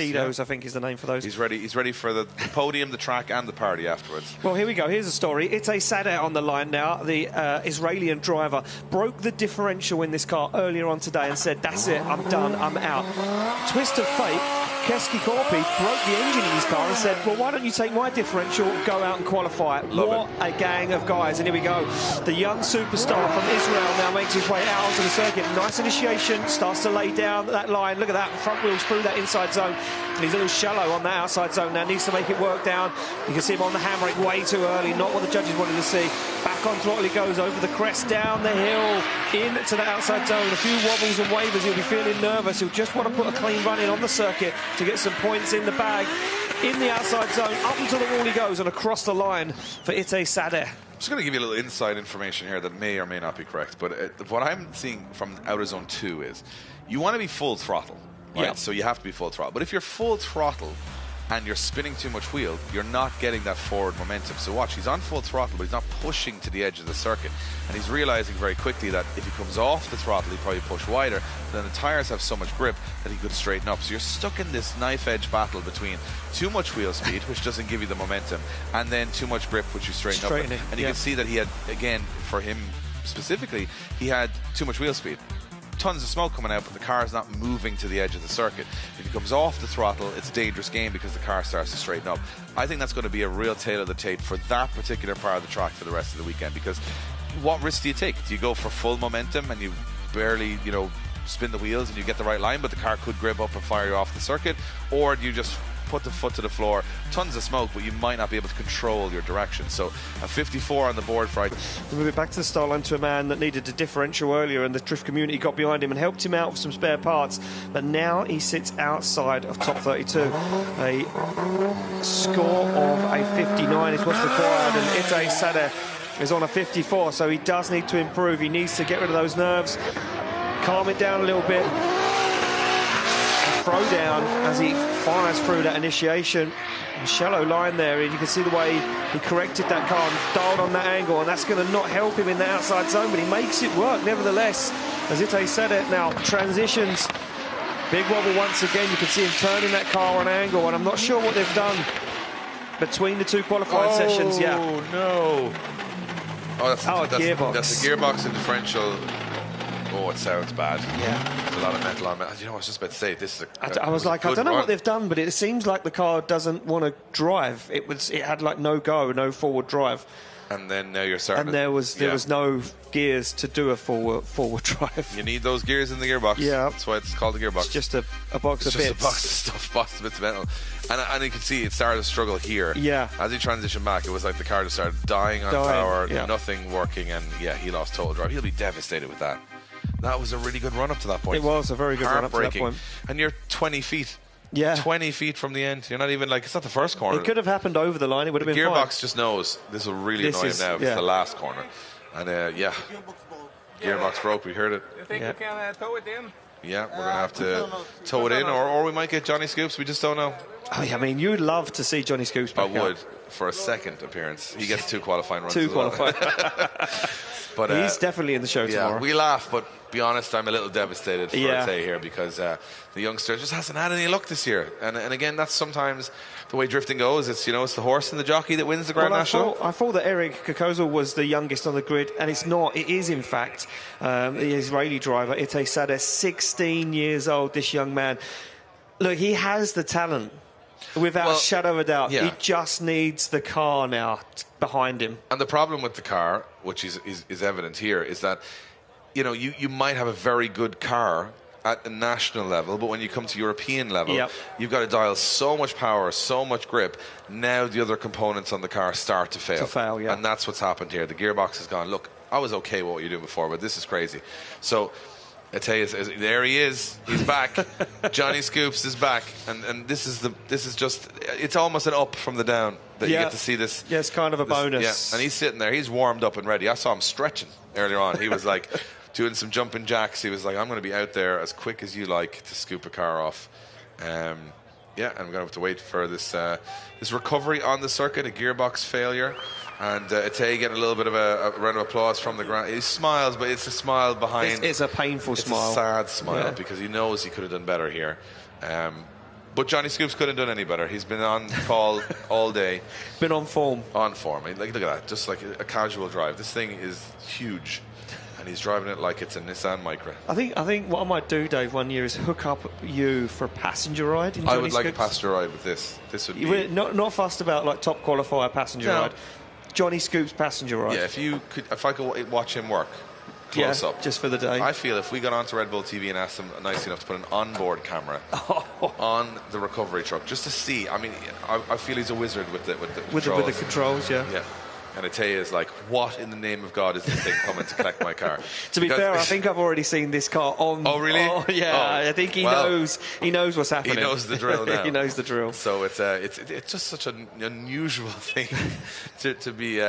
Tuxedos, I think is the name for those. He's ready. He's ready for the podium, the track, and the party afterwards. Well, here we go. Here's a story. It's a Sadeh on the line now. The Israeli driver broke the differential in this car earlier on today and said, "That's it. I'm done. I'm out." Twist of fate. Keski Korpi broke the engine in his car and said, "Well, why don't you take my differential, go out and qualify?" What a gang of guys. And here we go. The young superstar from Israel now makes his way out onto the circuit. Nice initiation. Starts to lay down that line. Look at that. Front wheels through that inside zone. And he's a little shallow on that outside zone now. Needs to make it work down. You can see him on the handbrake way too early. Not what the judges wanted to see. Back on throttle he goes, over the crest, down the hill, into the outside zone. A few wobbles and wavers. He'll be feeling nervous. He'll just want to put a clean run in on the circuit to get some points in the bag. In the outside zone, up into the wall he goes and across the line for Ite Sadeh. I'm just going to give you a little inside information here that may or may not be correct, but what I'm seeing from outer zone 2 is you want to be full throttle, right? Yeah. So you have to be full throttle. But if you're full throttle and you're spinning too much wheel, you're not getting that forward momentum. So watch, he's on full throttle, but he's not pushing to the edge of the circuit. And he's realizing very quickly that if he comes off the throttle, he'd probably push wider. Then the tires have so much grip that he could straighten up. So you're stuck in this knife-edge battle between too much wheel speed, which doesn't give you the momentum, and then too much grip, which you straighten up. And you can see that he had, again, for him specifically, he had too much wheel speed. Tons of smoke coming out, but the car is not moving to the edge of the circuit. If he comes off the throttle, it's a dangerous game because the car starts to straighten up. I think that's going to be a real tail of the tape for that particular part of the track for the rest of the weekend, because what risk do you take? Do you go for full momentum and you barely, you know, spin the wheels and you get the right line, but the car could grip up and fire you off the circuit? Or do you just put the foot to the floor, tons of smoke, but you might not be able to control your direction? So a 54 on the board for... We'll move it back to the start line to a man that needed a differential earlier, and the drift community got behind him and helped him out with some spare parts, but now he sits outside of top 32. A score of a 59 is what's required, and Ite Sadeh is on a 54, so he does need to improve. He needs to get rid of those nerves, calm it down a little bit, throw down as he fires through that initiation. Shallow line there, and you can see the way he corrected that car and dialed on that angle, and that's going to not help him in the outside zone, but he makes it work nevertheless as Ite Sadeh now transitions. Big wobble once again. You can see him turning that car on angle, and I'm not sure what they've done between the two qualifying sessions. Yeah. Oh no. Oh, that's a gearbox. That's a gearbox and differential. Oh, it sounds bad. Yeah. There's a lot of metal on it. You know, I was just about to say, this is I was like, I don't know what they've done, but it seems like the car doesn't want to drive. It had like no go, no forward drive. And then now you're starting. And there was no gears to do a forward drive. You need those gears in the gearbox. Yeah. That's why it's called the gearbox. It's just a box of bits. Just a box of stuff, box of bits of metal. And you can see it started to struggle here. Yeah. As he transitioned back, it was like the car just started dying on power, nothing working, and yeah, he lost total drive. He'll be devastated with that. That was a really good run up to that point. It was a very good run up to that point. And you're 20 feet. Yeah. 20 feet from the end. You're not even like, it's not the first corner. It could have happened over the line. It would have been fine. The gearbox just knows this will really annoy him now. It's the last corner. And yeah, gearbox broke. We heard it. You think we can tow it in? Yeah, we're going to have to tow it in, or we might get Johnny Scoops. We just don't know. Oh, yeah, I mean, you'd love to see Johnny Scoops back I would, for a second appearance. He gets 2 qualifying runs. 2 qualifying. But he's definitely in the show tomorrow. We laugh, but be honest, I'm a little devastated for Ite here, because the youngster just hasn't had any luck this year. And again, that's sometimes the way drifting goes. It's the horse and the jockey that wins the Grand National. I thought that Eric Kokoza was the youngest on the grid, and it's not. It is, in fact, the Israeli driver, Ite Sadeh, 16 years old, this young man. Look, he has the talent. Without a shadow of a doubt. He just needs the car now behind him. And the problem with the car, which is evident here, is that you might have a very good car at the national level, but when you come to European level, you've got to dial so much power, so much grip. Now the other components on the car start to fail. And that's what's happened here. The gearbox has gone, look, I was okay with what you're doing before, but this is crazy. So I tell you, there he is. He's back. Johnny Scoops is back, and this is just, it's almost an up from the down that you get to see this. Yeah, it's kind of a bonus. Yeah, and he's sitting there. He's warmed up and ready. I saw him stretching earlier on. He was like doing some jumping jacks. He was like, I'm going to be out there as quick as you like to scoop a car off. And we're going to have to wait for this recovery on the circuit, a gearbox failure. And Ite getting a little bit of a round of applause from the ground. He smiles, but it's a smile behind. It's a painful smile. It's a sad smile because he knows he could have done better here. But Johnny Scoops couldn't have done any better. He's been on call all day. Been on form. On form. I mean, look at that. Just like a casual drive. This thing is huge. And he's driving it like it's a Nissan Micra. I think what I might do, Dave, one year is hook up you for a passenger ride in Johnny I would like a Scoops. passenger ride with this. This would be... We're not fussed about like top qualifier passenger No. ride. Johnny Scoops passenger ride. Yeah, if I could watch him work close up. Just for the day. I feel if we got onto Red Bull TV and asked them nicely enough to put an onboard camera on the recovery truck just to see. I mean, I feel he's a wizard with the controls, yeah. Yeah. And I tell you, is like, what in the name of God is this thing coming to collect my car? To be fair, I think I've already seen this car on. Oh, really? Oh, yeah. I think he knows what's happening. He knows the drill now. He knows the drill. So it's just such an unusual thing to be.